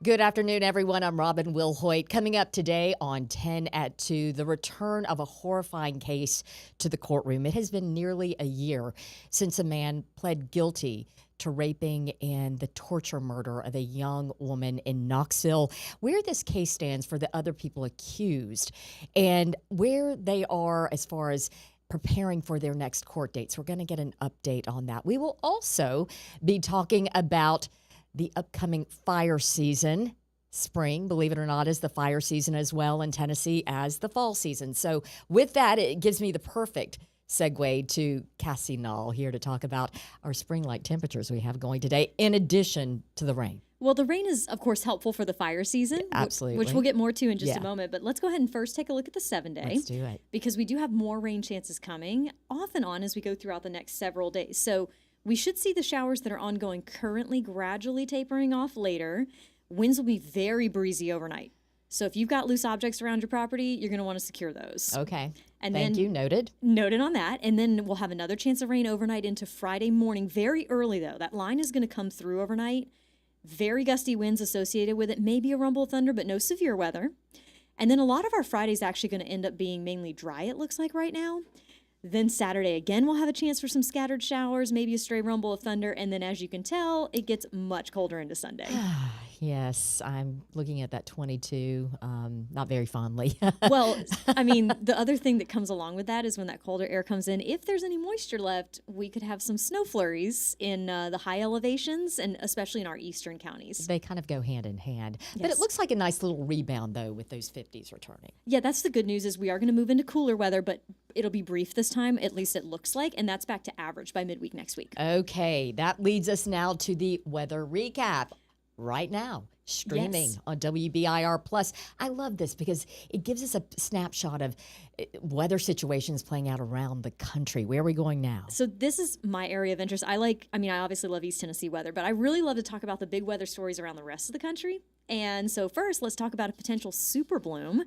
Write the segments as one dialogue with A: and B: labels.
A: Good afternoon, everyone. I'm Robin Wilhoit. Coming up today on 10 at 2, the return of a horrifying case to the courtroom. It has been nearly a year since a man pled guilty to raping and the torture murder of a young woman in Knoxville. Where this case stands for the other people accused and where they are as far as preparing for their next court dates. We're going to get an update on that. We will also be talking about the upcoming fire season. Spring, believe it or not, is the fire season as well in Tennessee as the fall season. So with that, it gives me the perfect segue to Cassie Null here to talk about our spring-like temperatures we have going today, in addition to the rain.
B: Well, the rain is, of course, helpful for the fire season,
A: Absolutely.
B: which we'll get more to in just a moment. But let's go ahead and first take a look at the 7-day.
A: Let's do it.
B: Because we do have more rain chances coming off and on as we go throughout the next several days. So we should see the showers that are ongoing currently gradually tapering off later. Winds will be very breezy overnight. So if you've got loose objects around your property, you're going to want to secure those.
A: Okay.
B: And
A: Thank you. Noted.
B: Noted on that. And then we'll have another chance of rain overnight into Friday morning. Very early, though. That line is going to come through overnight. Very gusty winds associated with it. Maybe a rumble of thunder, but no severe weather. And then a lot of our Friday's actually going to end up being mainly dry, it looks like right now. Then Saturday, again, we'll have a chance for some scattered showers, maybe a stray rumble of thunder. And then, as you can tell, it gets much colder into Sunday.
A: Yes, I'm looking at that 22, not very fondly.
B: Well, I mean, the other thing that comes along with that is when that colder air comes in, if there's any moisture left, we could have some snow flurries in the high elevations and especially in our eastern counties.
A: They kind of go hand in hand.
B: Yes.
A: But it looks like a nice little rebound, though, with those 50s returning.
B: Yeah, that's the good news is we are going to move into cooler weather, but it'll be brief this time, at least it looks like, and that's back to average by midweek next week.
A: Okay, that leads us now to the weather recap. Right now, streaming on WBIR Plus. I love this because it gives us a snapshot of weather situations playing out around the country. Where are we going now?
B: So this is my area of interest. I obviously love East Tennessee weather, but I really love to talk about the big weather stories around the rest of the country. And so first, let's talk about a potential super bloom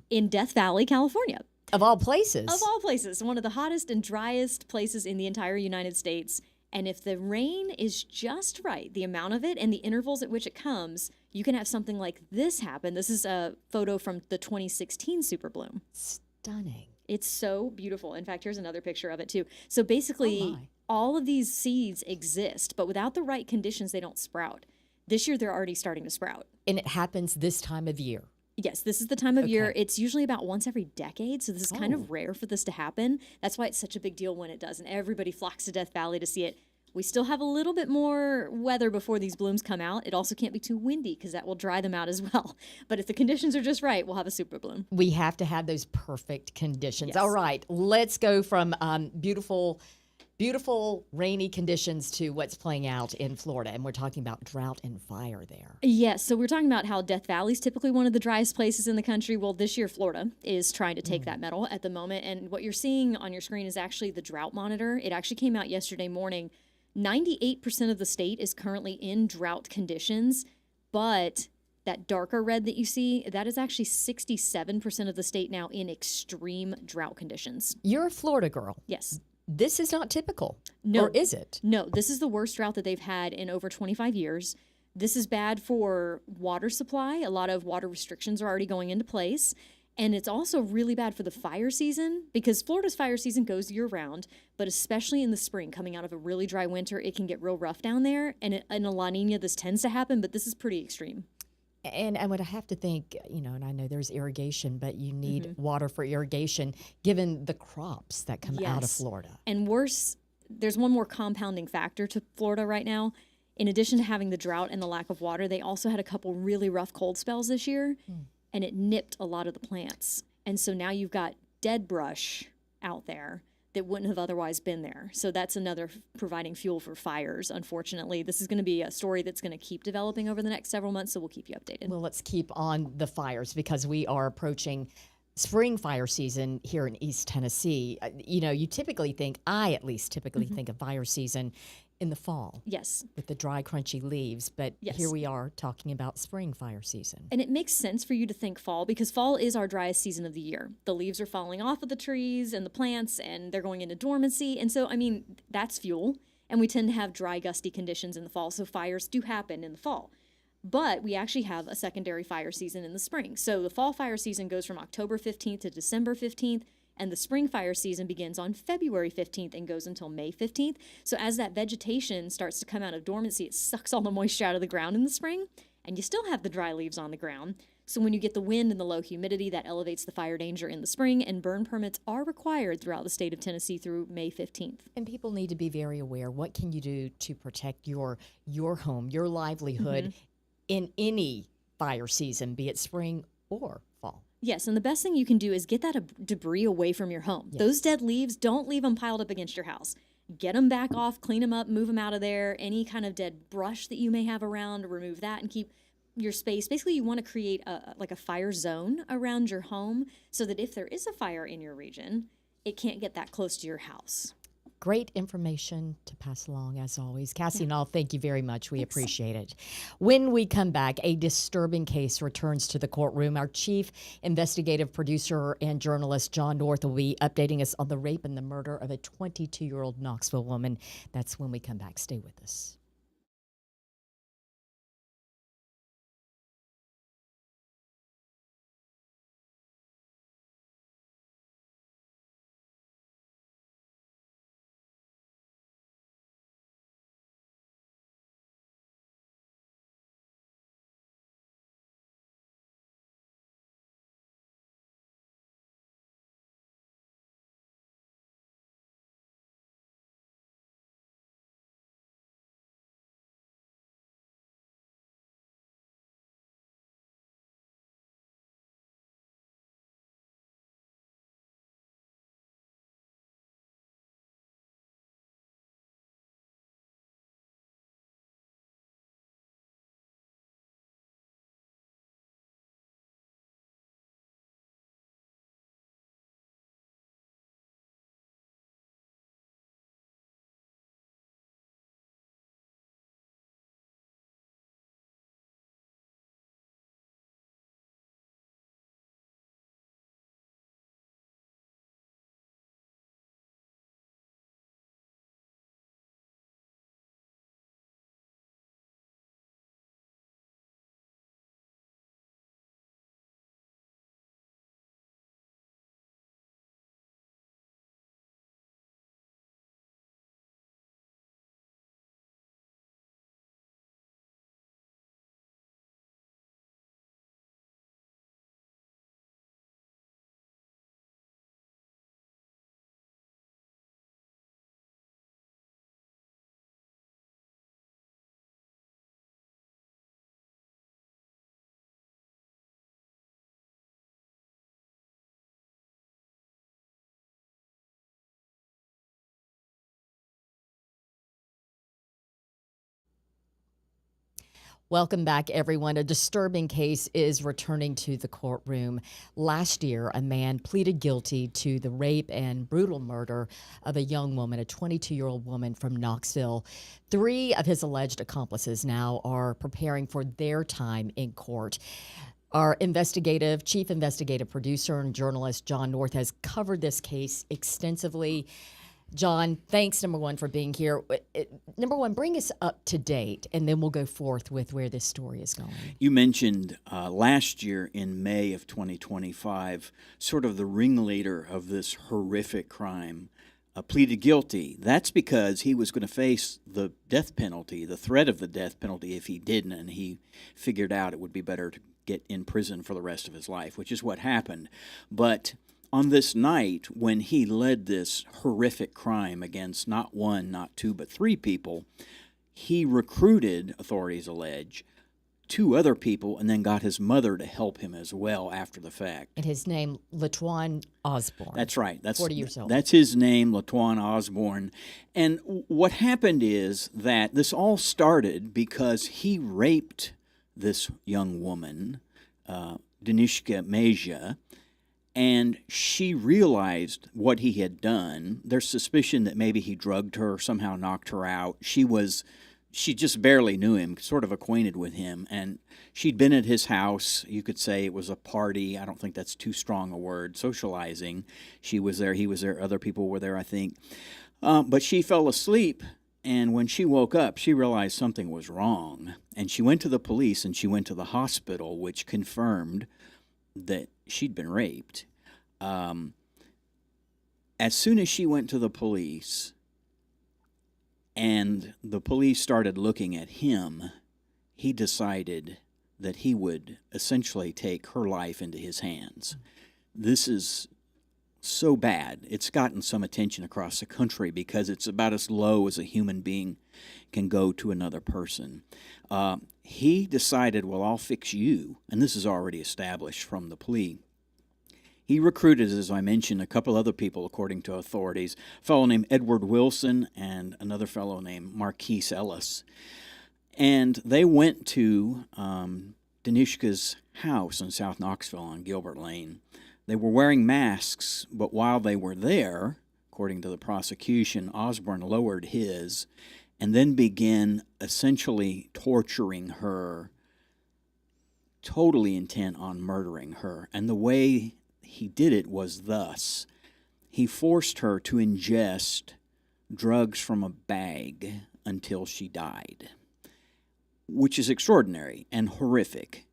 B: in Death Valley, California.
A: Of all places.
B: Of all places. One of the hottest and driest places in the entire United States. And if the rain is just right, the amount of it and the intervals at which it comes, you can have something like this happen. This is a photo from the 2016 super bloom.
A: Stunning.
B: It's so beautiful. In fact, here's another picture of it too. So basically, all of these seeds exist, but without the right conditions, they don't sprout. This year, they're already starting to sprout.
A: And it happens this time of year.
B: Yes, this is the time of year. It's usually about once every decade, so this is kind of rare for this to happen. That's why it's such a big deal when it does, and everybody flocks to Death Valley to see it. We still have a little bit more weather before these blooms come out. It also can't be too windy because that will dry them out as well. But if the conditions are just right, we'll have a super bloom.
A: We have to have those perfect conditions.
B: Yes.
A: All right, let's go from beautiful rainy conditions to what's playing out in Florida. And we're talking about drought and fire there.
B: Yes, so we're talking about how Death Valley is typically one of the driest places in the country. Well, this year, Florida is trying to take that medal at the moment. And what you're seeing on your screen is actually the drought monitor. It actually came out yesterday morning. 98% of the state is currently in drought conditions, but that darker red that you see, that is actually 67% of the state now in extreme drought conditions.
A: You're a Florida girl.
B: Yes.
A: This is not typical.
B: No.
A: Or is it?
B: No, this is the worst drought that they've had in over 25 years. This is bad for water supply. A lot of water restrictions are already going into place. And it's also really bad for the fire season because Florida's fire season goes year-round, but especially in the spring, coming out of a really dry winter, it can get real rough down there. And in a La Nina, this tends to happen, but this is pretty extreme.
A: And I would have to think, and I know there's irrigation, but you need water for irrigation given the crops that come out of Florida.
B: And worse, there's one more compounding factor to Florida right now. In addition to having the drought and the lack of water, they also had a couple really rough cold spells this year. And it nipped a lot of the plants. And so now you've got dead brush out there that wouldn't have otherwise been there. So that's another providing fuel for fires, unfortunately. This is going to be a story that's going to keep developing over the next several months, so we'll keep you updated.
A: Well, let's keep on the fires because we are approaching spring fire season here in East Tennessee. You typically think, I at least typically think of fire season in the fall.
B: Yes.
A: With the dry, crunchy leaves. But here we are talking about spring fire season.
B: And it makes sense for you to think fall because fall is our driest season of the year. The leaves are falling off of the trees and the plants and they're going into dormancy. And so, that's fuel. And we tend to have dry, gusty conditions in the fall. So fires do happen in the fall. But we actually have a secondary fire season in the spring. So the fall fire season goes from October 15th to December 15th, and the spring fire season begins on February 15th and goes until May 15th. So as that vegetation starts to come out of dormancy, it sucks all the moisture out of the ground in the spring, and you still have the dry leaves on the ground. So when you get the wind and the low humidity, that elevates the fire danger in the spring, and burn permits are required throughout the state of Tennessee through May 15th.
A: And people need to be very aware. What can you do to protect your home, your livelihood in any fire season, be it spring or fall?
B: Yes, and the best thing you can do is get that debris away from your home.
A: Yes.
B: Those dead leaves, don't leave them piled up against your house. Get them back off, clean them up, move them out of there. Any kind of dead brush that you may have around, remove that and keep your space. Basically, you want to create a fire zone around your home so that if there is a fire in your region, it can't get that close to your house.
A: Great information to pass along, as always. Cassie Nall, thank you very much. We appreciate it. When we come back, a disturbing case returns to the courtroom. Our chief investigative producer and journalist, John North, will be updating us on the rape and the murder of a 22-year-old Knoxville woman. That's when we come back. Stay with us. Welcome back, everyone. A disturbing case is returning to the courtroom. Last year, a man pleaded guilty to the rape and brutal murder of a young woman, a 22-year-old woman from Knoxville. 3 of his alleged accomplices now are preparing for their time in court. Our chief investigative producer and journalist, John North, has covered this case extensively. John, thanks, number one, for being here. Number one, bring us up to date, and then we'll go forth with where this story is going.
C: You mentioned last year in May of 2025, sort of the ringleader of this horrific crime pleaded guilty. That's because he was going to face the death penalty, the threat of the death penalty if he didn't, and he figured out it would be better to get in prison for the rest of his life, which is what happened. But on this night, when he led this horrific crime against not 1, not 2, but 3 people, he recruited, authorities allege, 2 other people and then got his mother to help him as well after the fact.
A: And his name, Laquan Osborne.
C: That's right. That's
A: 40 years old.
C: That's his name, Laquan Osborne. And what happened is that this all started because he raped this young woman, Danishka Mejia, and she realized what he had done. There's suspicion that maybe he drugged her, somehow knocked her out. She just barely knew him, sort of acquainted with him, and she'd been at his house. You could say it was a party. I don't think that's too strong a word, socializing. She was there, he was there, other people were there, I think. But she fell asleep, And when she woke up, she realized something was wrong. And she went to the police and she went to the hospital, which confirmed that she'd been raped. As soon as she went to the police and the police started looking at him, he decided that he would essentially take her life into his hands. This is so bad. It's gotten some attention across the country because it's about as low as a human being can go to another person. He decided, well, I'll fix you, and this is already established from the plea. He recruited, as I mentioned, a couple other people, according to authorities, a fellow named Edward Wilson and another fellow named Marquise Ellis. And they went to Danishka's house in South Knoxville on Gilbert Lane. They were wearing masks, but while they were there, according to the prosecution, Osborne lowered his and then began essentially torturing her, totally intent on murdering her. And the way he did it was thus. He forced her to ingest drugs from a bag until she died, which is extraordinary and horrific.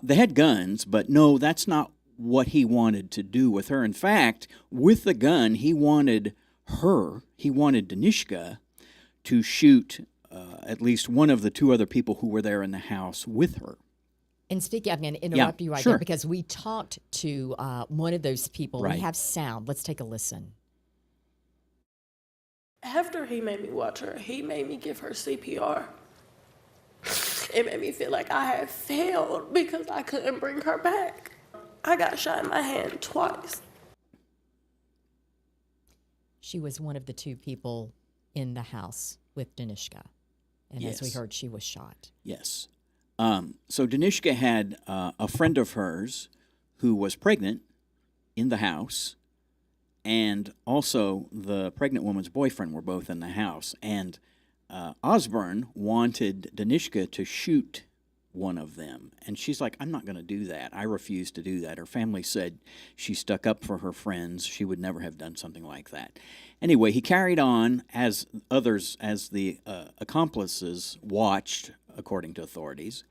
C: They had guns, but no, that's not what he wanted to do with her. In fact, with the gun, he wanted Danishka, to shoot at least one of the two other people who were there in the house with her.
A: And speaking, I'm going to interrupt you right
C: sure.
A: there because we talked to one of those people.
C: Right.
A: We have sound. Let's take a listen.
D: After he made me watch her, he made me give her CPR. It made me feel like I had failed because I couldn't bring her back. I got shot in my hand twice.
A: She was one of the two people in the house with Danishka. And as we
C: Yes.
A: heard, she was shot.
C: Yes. So Danishka had a friend of hers who was pregnant in the house, and also the pregnant woman's boyfriend were both in the house. And Osborne wanted Danishka to shoot one of them. And she's like, I'm not going to do that. I refuse to do that. Her family said she stuck up for her friends. She would never have done something like that. Anyway, he carried on as the accomplices watched, according to authorities.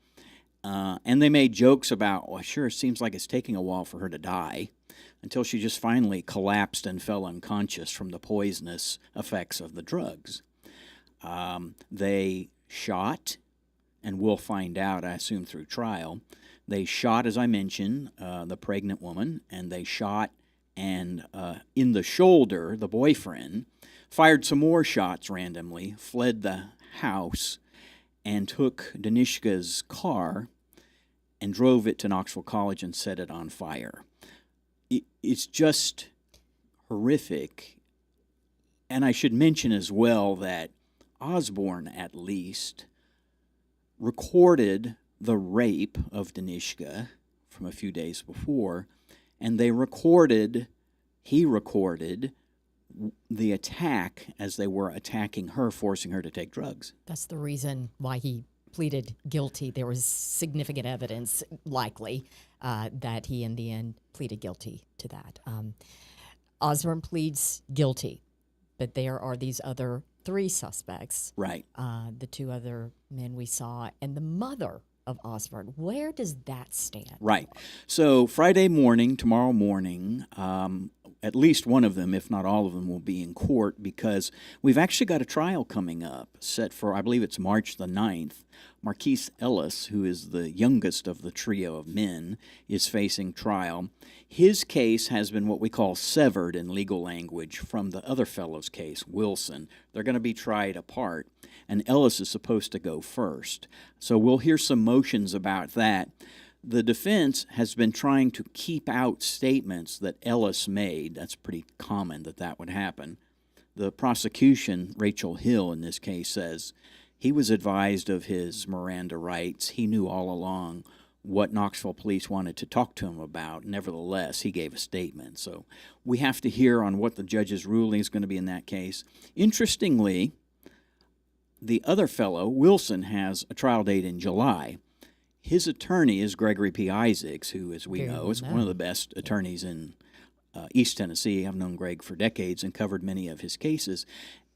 C: And they made jokes about, well, sure, it seems like it's taking a while for her to die, until she just finally collapsed and fell unconscious from the poisonous effects of the drugs. They shot, and we'll find out, I assume, through trial. They shot, as I mentioned, the pregnant woman, and they shot, and in the shoulder, the boyfriend fired some more shots randomly, fled the house, and took Danishka's car and drove it to Knoxville College and set it on fire. It's just horrific. And I should mention as well that Osborne, at least, recorded the rape of Danishka from a few days before, and he recorded the attack as they were attacking her, forcing her to take drugs.
A: That's the reason why he pleaded guilty. There was significant evidence, likely, that he in the end pleaded guilty to that. Osborne pleads guilty, but there are these other three suspects.
C: Right.
A: The two other men we saw, and the mother of Osborne. Where does that stand?
C: Right. So tomorrow morning, at least one of them, if not all of them, will be in court because we've actually got a trial coming up set for, I believe it's March the 9th. Marquise Ellis, who is the youngest of the trio of men, is facing trial. His case has been what we call severed in legal language from the other fellow's case, Wilson. They're going to be tried apart, and Ellis is supposed to go first. So we'll hear some motions about that. The defense has been trying to keep out statements that Ellis made. That's pretty common that would happen. The prosecution, Rachel Hill in this case, says he was advised of his Miranda rights. He knew all along what Knoxville police wanted to talk to him about. Nevertheless, he gave a statement. So we have to hear on what the judge's ruling is going to be in that case. Interestingly, the other fellow, Wilson, has a trial date in July. His attorney is Gregory P. Isaacs, who, as we know, is one of the best attorneys in East Tennessee. I've known Greg for decades and covered many of his cases.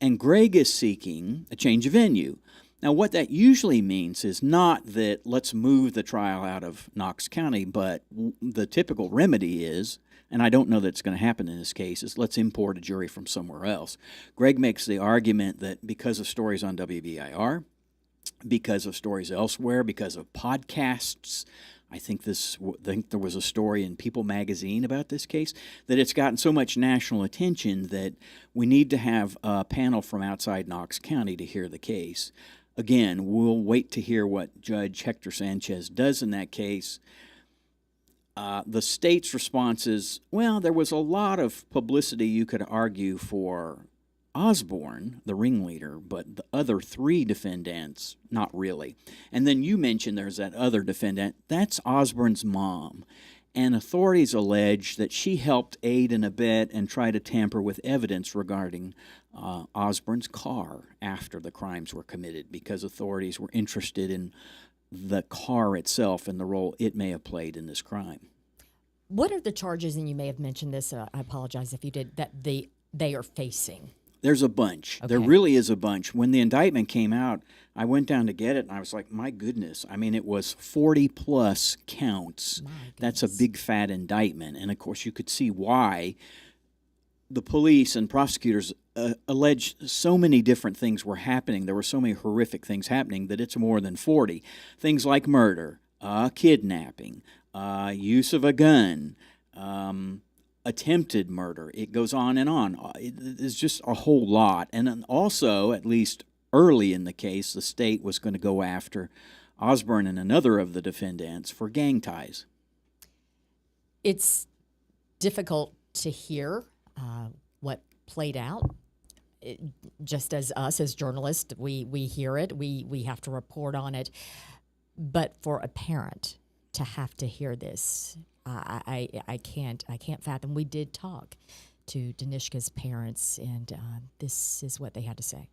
C: And Greg is seeking a change of venue. Now, what that usually means is not that let's move the trial out of Knox County, but the typical remedy is, and I don't know that it's going to happen in this case, is let's import a jury from somewhere else. Greg makes the argument that because of stories on WBIR, because of stories elsewhere, because of podcasts, I think there was a story in People magazine about this case, that it's gotten so much national attention that we need to have a panel from outside Knox County to hear the case. Again, we'll wait to hear what Judge Hector Sanchez does in that case. The state's response is, well, there was a lot of publicity, you could argue, for Osborne, the ringleader, but the other three defendants, not really. And then you mentioned there's that other defendant. That's Osborne's mom. And authorities allege that she helped aid and abet and try to tamper with evidence regarding Osborne's car after the crimes were committed, because authorities were interested in the car itself and the role it may have played in this crime.
A: What are the charges, and you may have mentioned this, I apologize if you did, that they are facing?
C: There's a bunch.
A: Okay.
C: There really is a bunch. When the indictment came out, I went down to get it, and I was like, my goodness. I mean, it was 40-plus counts. That's a big, fat indictment. And, of course, you could see why the police and prosecutors alleged so many different things were happening. There were so many horrific things happening that it's more than 40. Things like murder, kidnapping, use of a gun, attempted murder. It goes on and on. It's just a whole lot. And then also, at least early in the case, the state was going to go after Osborne and another of the defendants for gang ties.
A: It's difficult to hear what played out. Just as us as journalists, we hear it, we have to report on it. But for a parent to have to hear this, I can't fathom. We did talk to Danishka's parents, and this is what they had to say.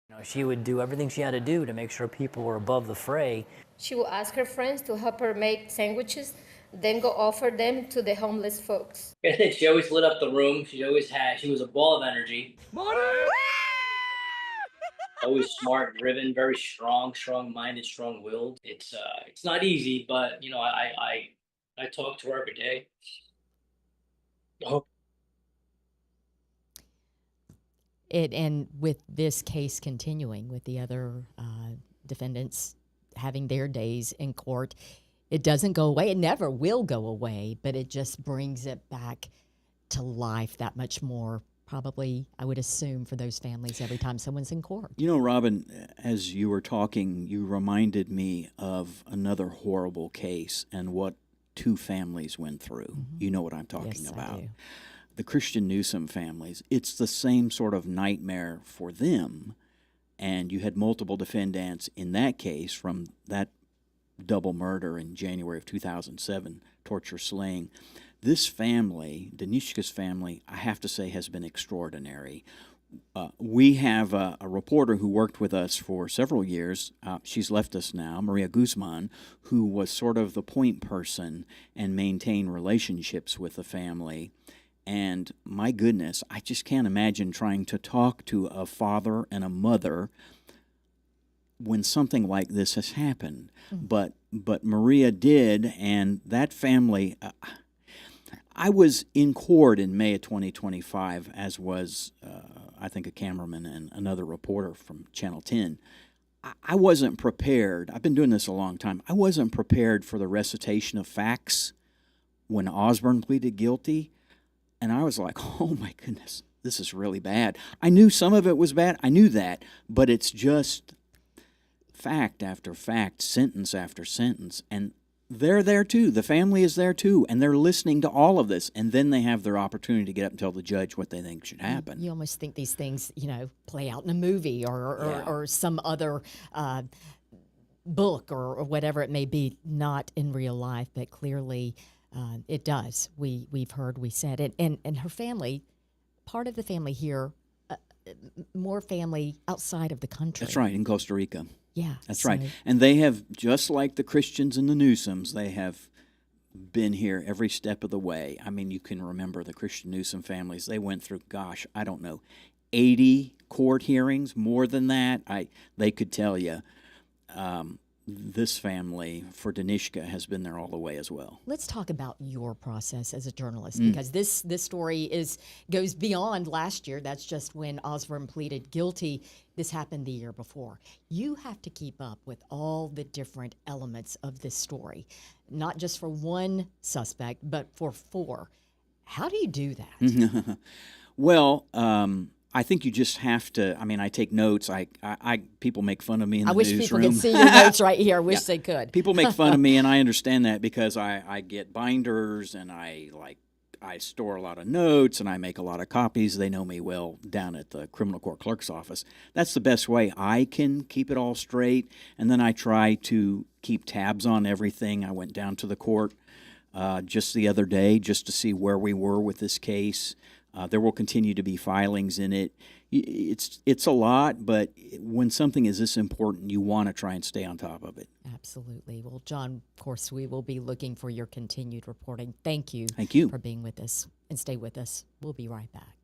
E: You know, she would do everything she had to do to make sure people were above the fray.
F: She would ask her friends to help her make sandwiches, then go offer them to the homeless folks.
E: She always lit up the room. She was a ball of energy. Always smart, driven, very strong-minded, strong-willed. It's not easy, but you know, I talk to her every day.
A: And with this case continuing, with the other defendants having their days in court, it doesn't go away. It never will go away, but it just brings it back to life that much more, probably, I would assume, for those families every time someone's in court.
C: You know, Robin, as you were talking, you reminded me of another horrible case and what two families went through. Mm-hmm. You know what I'm talking about. I do. The Christian Newsom families, it's the same sort of nightmare for them. And you had multiple defendants in that case from that double murder in January of 2007, torture, slaying. This family, Danishka's family, I have to say has been extraordinary. We have a reporter who worked with us for several years. She's left us now, Maria Guzman, who was sort of the point person and maintained relationships with the family. And my goodness, I just can't imagine trying to talk to a father and a mother when something like this has happened. Mm. But Maria did, and that family... I was in court in May of 2025, as was, I think, a cameraman and another reporter from Channel 10. I wasn't prepared. I've been doing this a long time. I wasn't prepared for the recitation of facts when Osborne pleaded guilty. And I was like, oh, my goodness, this is really bad. I knew some of it was bad. I knew that. But it's just fact after fact, sentence after sentence. And they're there too. The family is there too, and they're listening to all of this, and then they have their opportunity to get up and tell the judge what they think should happen.
A: You almost think these things, play out in a movie or some other book or whatever it may be, not in real life, but clearly it does. We've heard, we said it, and her family, part of the family here, more family outside of the country.
C: That's right, in Costa Rica.
A: Yeah.
C: That's right. And they have, just like the Christians and the Newsoms, they have been here every step of the way. I mean, you can remember the Christian Newsom families. They went through, gosh, I don't know, 80 court hearings, more than that. They could tell you. This family for Danishka has been there all the way as well.
A: Let's talk about your process as a journalist, because this story goes beyond last year. That's just when Osborne pleaded guilty. This happened the year before. You have to keep up with all the different elements of this story, not just for one suspect, but for four. How do you do that?
C: Well, I think you just have to. I mean, I take notes. People make fun of me in the newsroom.
A: I wish people could see your notes right here. I wish they could.
C: People make fun of me, and I understand that because I get binders and I store a lot of notes and I make a lot of copies. They know me well down at the criminal court clerk's office. That's the best way I can keep it all straight. And then I try to keep tabs on everything. I went down to the court just the other day just to see where we were with this case. There will continue to be filings in it. It's a lot, but when something is this important, you want to try and stay on top of it.
A: Absolutely. Well, John, of course, we will be looking for your continued reporting. Thank you.
C: Thank you
A: for being with us, and stay with us. We'll be right back.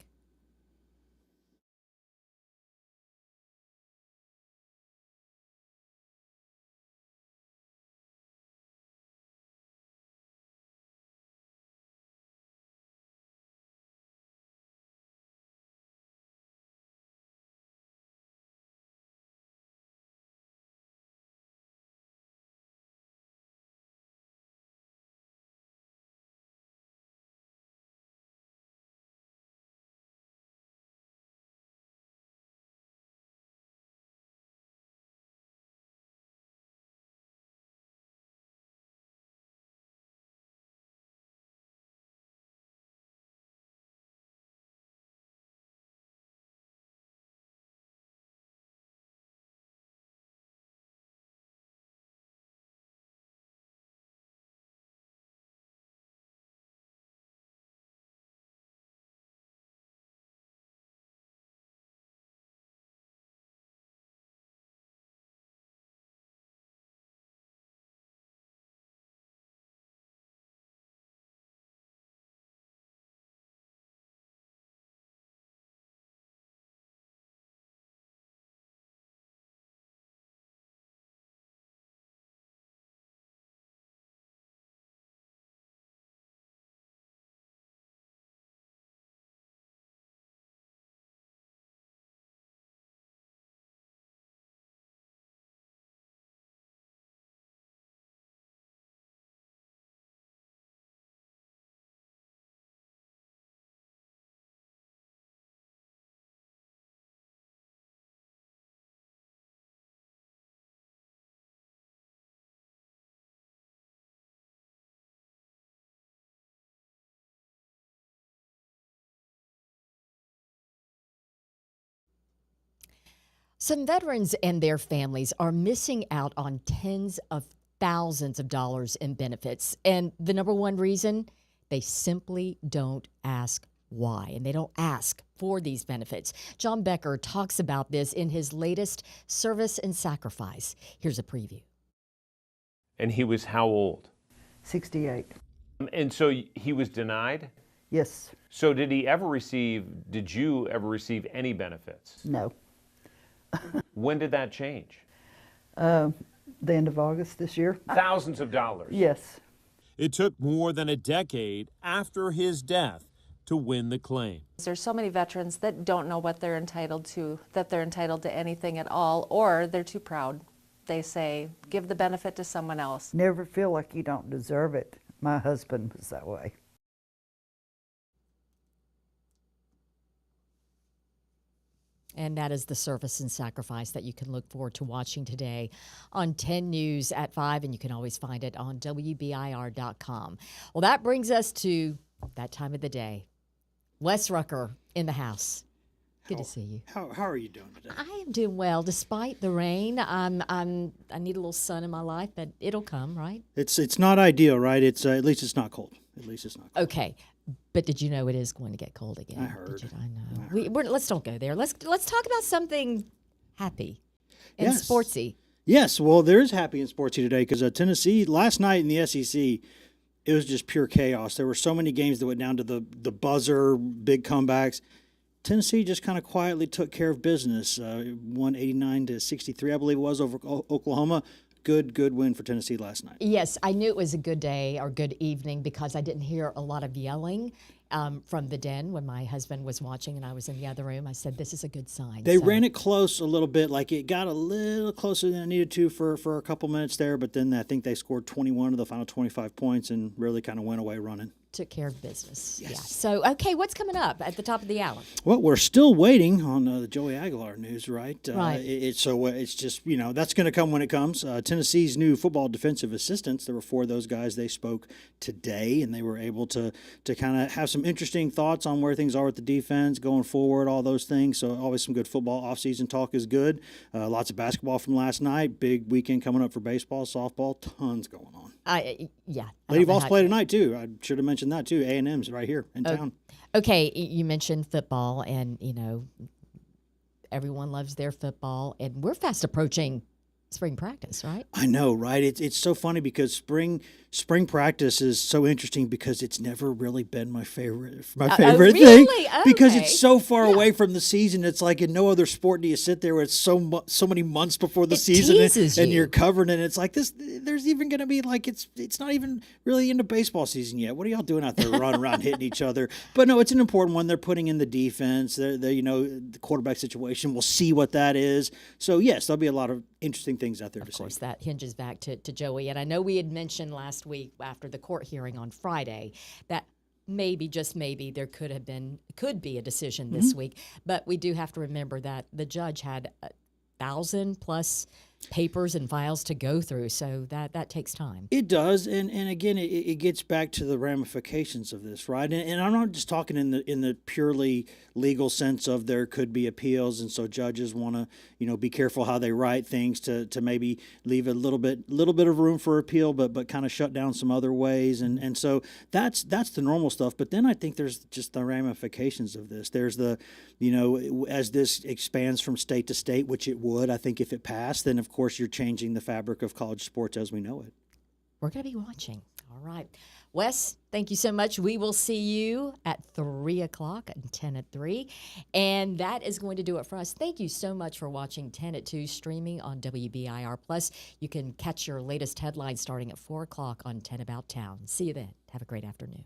A: Some veterans and their families are missing out on tens of thousands of dollars in benefits. And the number one reason, they simply don't ask why, and they don't ask for these benefits. John Becker talks about this in his latest Service and Sacrifice. Here's a preview.
G: And he was how old?
H: 68.
G: And so he was denied?
H: Yes.
G: So did you ever receive any benefits?
H: No.
G: When did that change?
H: The end of August this year.
G: Thousands of dollars.
H: Yes.
I: It took more than a decade after his death to win the claim.
J: There's so many veterans that don't know what they're entitled to, that they're entitled to anything at all, or they're too proud. They say, give the benefit to someone else.
H: Never feel like you don't deserve it. My husband was that way.
A: And that is the Service and Sacrifice that you can look forward to watching today on 10 News at 5, and you can always find it on WBIR.com. Well, that brings us to that time of the day. Wes Rucker in the house. Good to see you.
K: How are you doing today?
A: I am doing well, despite the rain. I need a little sun in my life, but it'll come, right?
K: It's not ideal, right? It's at least it's not cold. At least it's not cold.
A: Okay. But did you know it is going to get cold again?
K: I heard.
A: I know. Let's don't go there. Let's talk about something happy and sportsy.
K: Yes, well, there is happy and sportsy today because Tennessee last night in the SEC, it was just pure chaos. There were so many games that went down to the buzzer, big comebacks. Tennessee just kind of quietly took care of business. Won 89-63, I believe it was, over Oklahoma. Good win for Tennessee last night.
A: Yes, I knew it was a good day or good evening because I didn't hear a lot of yelling from the den when my husband was watching and I was in the other room. I said, this is a good sign.
K: They ran it close a little bit, like it got a little closer than it needed to for a couple minutes there, but then I think they scored 21 of the final 25 points and really kind of went away running.
A: Took care of business.
K: Yes.
A: Yeah. So, okay, what's coming up at the top of the hour?
K: Well, we're still waiting on the Joey Aguilar news, right?
A: Right.
K: It's just, that's going to come when it comes. Tennessee's new football defensive assistants, there were 4 of those guys. They spoke today, and they were able to kind of have some interesting thoughts on where things are with the defense going forward, all those things. So always some good football offseason talk is good. Lots of basketball from last night. Big weekend coming up for baseball, softball, tons going on.
A: Yeah.
K: Lady Vols play tonight, too. I should have mentioned that, too. A&M's right here in town.
A: Okay, you mentioned football, and, everyone loves their football, and we're fast approaching spring practice, right?
K: I know, right? It's so funny because spring practice is so interesting because it's never really been my favorite
A: really?
K: thing because
A: Okay.
K: it's so far away from the season. It's like in no other sport do you sit there where it's so many months before the season
A: teases
K: and
A: you.
K: you're covering it. It's like this. There's even going to be like it's not even really into baseball season yet. What are y'all doing out there running around hitting each other? But no, it's an important one. They're putting in the defense. The quarterback situation. We'll see what that is. So yes, there'll be a lot of interesting things out there to see.
A: Of course, that hinges back to Joey. And I know we had mentioned last week after the court hearing on Friday that maybe, just maybe, there could be a decision this week. But we do have to remember that the judge had 1,000+ papers and files to go through, so that takes time.
K: It does, and again, it gets back to the ramifications of this, right? And I'm not just talking in the purely legal sense of there could be appeals, and so judges want to be careful how they write things to maybe leave a little bit of room for appeal, but kind of shut down some other ways, and so that's the normal stuff. But then I think there's just the ramifications of this. There's the as this expands from state to state, which it would, I think if it passed, then of course you're changing the fabric of college sports as we know it.
A: We're going to be watching. All right. Wes, thank you so much. We will see you at 3 o'clock and 10 at 3. And that is going to do it for us. Thank you so much for watching 10 at 2 streaming on WBIR Plus. You can catch your latest headlines starting at 4 o'clock on 10 About Town. See you then. Have a great afternoon.